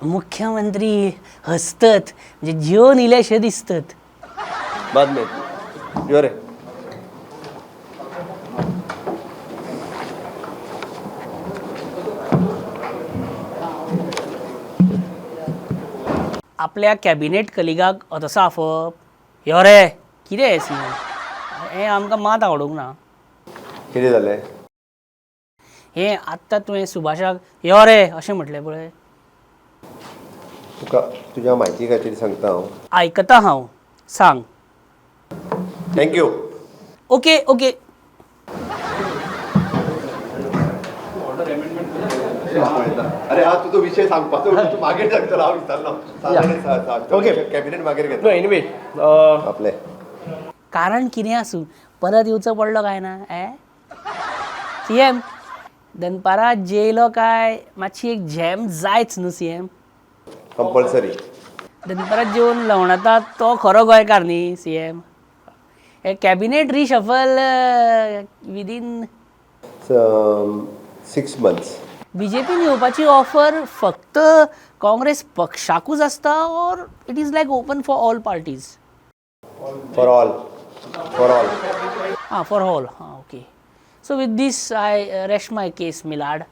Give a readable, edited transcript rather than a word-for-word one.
मुख्यमंत्री हसतात म्हणजे जेवण इल्याशे दिसतात. बाद में यो रे आपल्या कॅबिनेट कलिगाक तसो आफोवप यो रे कितें हें सीन हें आमकां मात आवडूंक ना. कितें जालें? हें आत्तां तुवें सुभाषाक यो रे अशें म्हटलें पळय. तुका तुज्या म्हायती खातीर सांगता हांव. आयकतां हांव, सांग. थँक्यू. Okay okay. अरे हा तुझो विषय सांगपाचो तू मागीर सांगतलो हांव विचारलो. ओके कॅबिनेट मागीर घेतलो. एनिवे आपले कारण कितें आसूं परत येवचो पडलो काय ना सीएम दनपारां जेयलो काय मातशी एक झॅम जायच न्हू सीएम. कंपल्सरी. दनपारां जेवन लवणाता तो खरो गोंयकार न्ही सीएम. हे कॅबिनेट रिशफल विदीन 6 months. बीजेपीन येवपाची ऑफर फक्त काँग्रेस पक्षाकूच आसता or it is like open for all parties? For all. For all. Okay. So with this I rest my case Maillard.